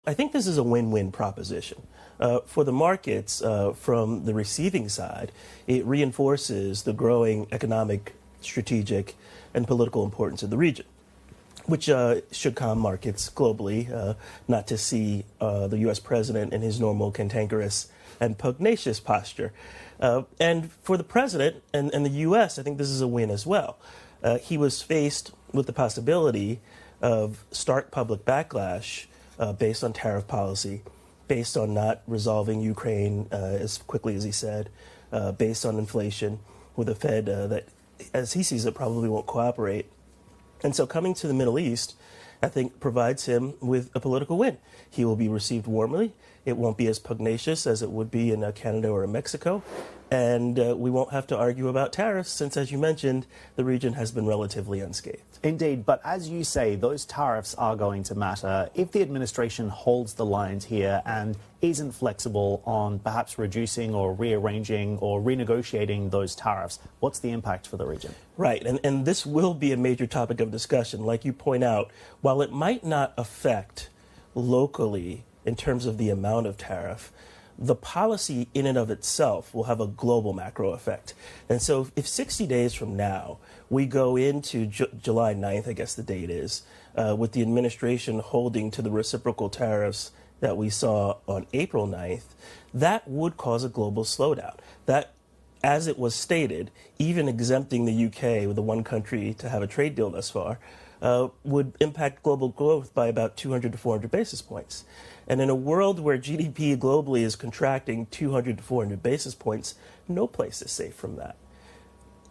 I think this is a win-win proposition. For the markets, from the receiving side, it reinforces the growing economic, strategic, and political importance of the region, which should calm markets globally, not to see the U.S. president in his normal cantankerous and pugnacious posture. And for the president and the U.S., I think this is a win as well. He was faced with the possibility of stark public backlash based on tariff policy, based on not resolving Ukraine as quickly as he said, based on inflation, with a Fed that, as he sees it, probably won't cooperate. And so coming to the Middle East, I think, provides him with a political win. He will be received warmly. It won't be as pugnacious as it would be in Canada or in Mexico. And we won't have to argue about tariffs since, as you mentioned, the region has been relatively unscathed. Indeed, but as you say, those tariffs are going to matter. If the administration holds the lines here and isn't flexible on perhaps reducing or rearranging or renegotiating those tariffs, what's the impact for the region? Right, and this will be a major topic of discussion. Like you point out, while it might not affect locally in terms of the amount of tariff, the policy in and of itself will have a global macro effect. And so if 60 days from now, we go into July 9th, I guess the date is, with the administration holding to the reciprocal tariffs that we saw on April 9th, that would cause a global slowdown. That, as it was stated, even exempting the UK with the one country to have a trade deal thus far, would impact global growth by about 200 to 400 basis points. And in a world where GDP globally is contracting 200 to 400 basis points, no place is safe from that.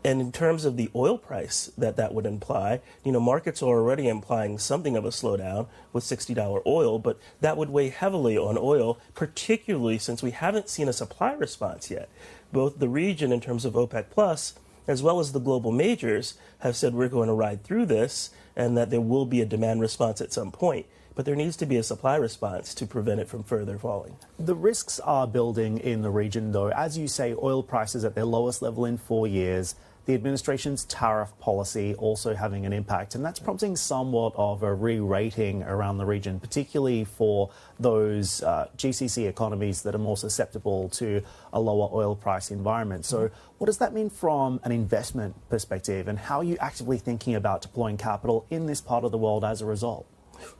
And in terms of the oil price that would imply, markets are already implying something of a slowdown with $60 oil, but that would weigh heavily on oil, particularly since we haven't seen a supply response yet. Both the region in terms of OPEC Plus, as well as the global majors, have said we're going to ride through this and that there will be a demand response at some point. But there needs to be a supply response to prevent it from further falling. The risks are building in the region, though. As you say, oil prices at their lowest level in 4 years. The administration's tariff policy also having an impact, and that's prompting somewhat of a re-rating around the region, particularly for those GCC economies that are more susceptible to a lower oil price environment. So what does that mean from an investment perspective, and how are you actively thinking about deploying capital in this part of the world as a result?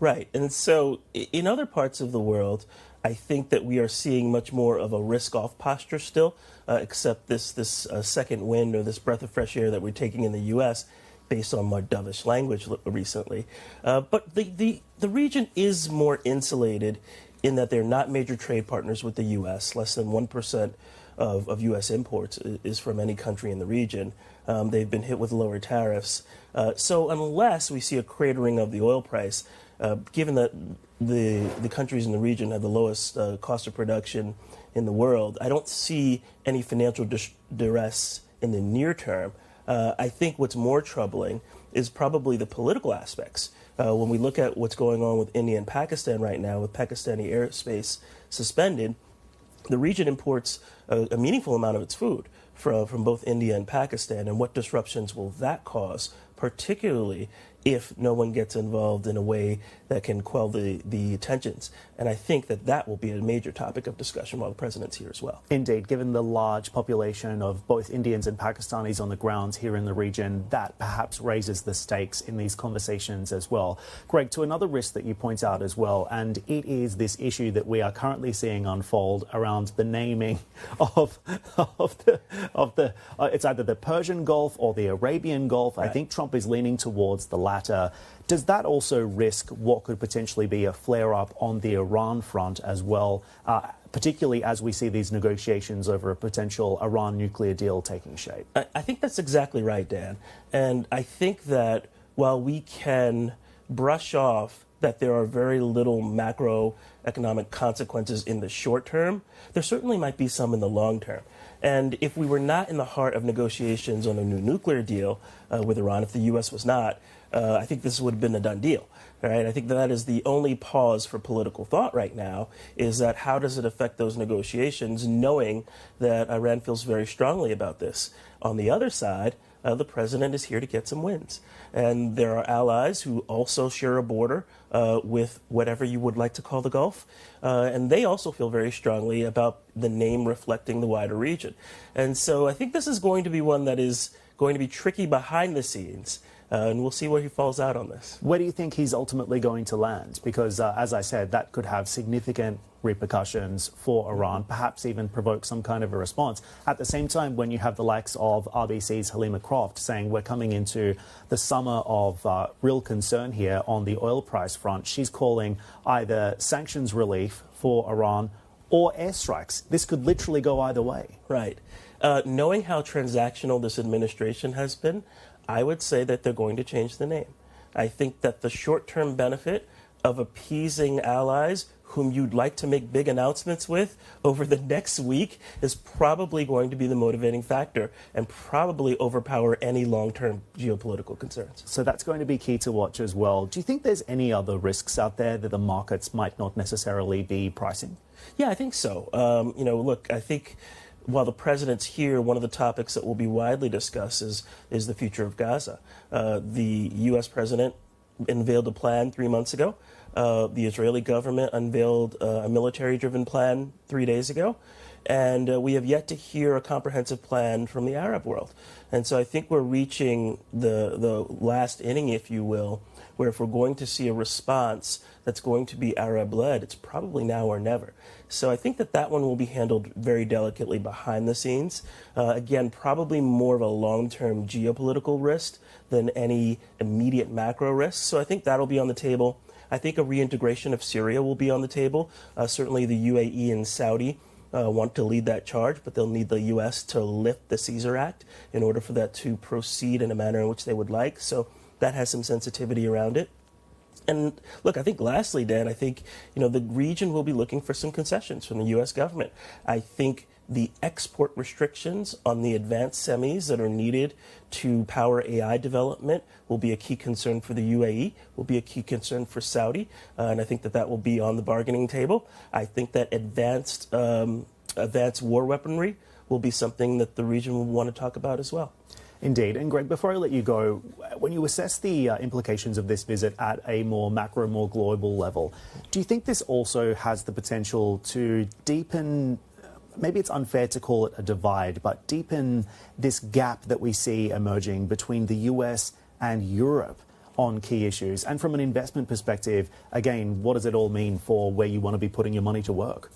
Right. And so in other parts of the world, I think that we are seeing much more of a risk-off posture still, except this second wind or this breath of fresh air that we're taking in the U.S. based on more dovish language recently. But the region is more insulated in that they're not major trade partners with the U.S. Less than 1% of U.S. imports is from any country in the region. They've been hit with lower tariffs. So unless we see a cratering of the oil price, given that the countries in the region have the lowest cost of production in the world, I don't see any financial duress in the near term. I think what's more troubling is probably the political aspects. When we look at what's going on with India and Pakistan right now, with Pakistani airspace suspended, the region imports a meaningful amount of its food from both India and Pakistan. And what disruptions will that cause, particularly if no one gets involved in a way that can quell the tensions? And I think that will be a major topic of discussion while the president's here as well. Indeed, given the large population of both Indians and Pakistanis on the ground here in the region, that perhaps raises the stakes in these conversations as well. Greg, to another risk that you point out as well, and it is this issue that we are currently seeing unfold around the naming of it's either the Persian Gulf or the Arabian Gulf. Right. I think Trump is leaning towards the latter. Does that also risk what could potentially be a flare-up on the Iran front as well, particularly as we see these negotiations over a potential Iran nuclear deal taking shape? I think that's exactly right, Dan. And I think that while we can brush off that there are very little macroeconomic consequences in the short term, there certainly might be some in the long term. And if we were not in the heart of negotiations on a new nuclear deal with Iran, if the U.S. was not, I think this would have been a done deal. Right? I think that is the only pause for political thought right now, is that how does it affect those negotiations, knowing that Iran feels very strongly about this. On the other side, the president is here to get some wins. And there are allies who also share a border with whatever you would like to call the Gulf. And they also feel very strongly about the name reflecting the wider region. And so I think this is going to be one that is going to be tricky behind the scenes. And we'll see where he falls out on this. Where do you think he's ultimately going to land? Because, as I said, that could have significant repercussions for Iran, perhaps even provoke some kind of a response. At the same time, when you have the likes of RBC's Halima Croft saying we're coming into the summer of real concern here on the oil price front, she's calling either sanctions relief for Iran or airstrikes. This could literally go either way. Right. Knowing how transactional this administration has been, I would say that they're going to change the name. I think that the short-term benefit of appeasing allies whom you'd like to make big announcements with over the next week is probably going to be the motivating factor and probably overpower any long-term geopolitical concerns. So that's going to be key to watch as well. Do you think there's any other risks out there that the markets might not necessarily be pricing? Yeah, I think so. Look, I think while the president's here, one of the topics that will be widely discussed is the future of Gaza. The U.S. president unveiled a plan 3 months ago. The Israeli government unveiled a military-driven plan 3 days ago. And we have yet to hear a comprehensive plan from the Arab world. And so I think we're reaching the last inning, if you will, where if we're going to see a response that's going to be Arab-led, it's probably now or never. So I think that one will be handled very delicately behind the scenes. Again, probably more of a long-term geopolitical risk than any immediate macro risk. So I think that'll be on the table. I think a reintegration of Syria will be on the table. Certainly the UAE and Saudi want to lead that charge, but they'll need the U.S. to lift the Caesar Act in order for that to proceed in a manner in which they would like. So that has some sensitivity around it. And look, I think lastly, Dan, I think, the region will be looking for some concessions from the U.S. government. I think the export restrictions on the advanced semis that are needed to power AI development will be a key concern for the UAE, will be a key concern for Saudi, and I think that will be on the bargaining table. I think that advanced war weaponry will be something that the region will want to talk about as well. Indeed. And Greg, before I let you go, when you assess the implications of this visit at a more macro, more global level, do you think this also has the potential to deepen, maybe it's unfair to call it a divide, but deepen this gap that we see emerging between the US and Europe on key issues? And from an investment perspective, again, what does it all mean for where you want to be putting your money to work?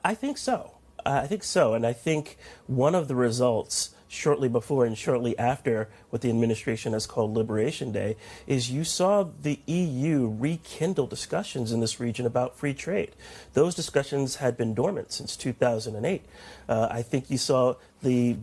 I think so. And I think one of the results shortly before and shortly after what the administration has called Liberation Day is you saw the EU rekindle discussions in this region about free trade. Those discussions had been dormant since 2008. I think you saw the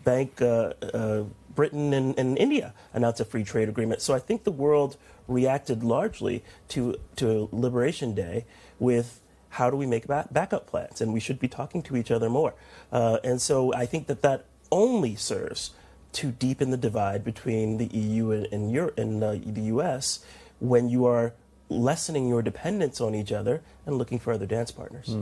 Britain and India announce a free trade agreement. So I think the world reacted largely to Liberation Day with how do we make backup plans? And we should be talking to each other more. And so I think that only serves to deepen the divide between the EU and Europe and the US when you are lessening your dependence on each other and looking for other dance partners.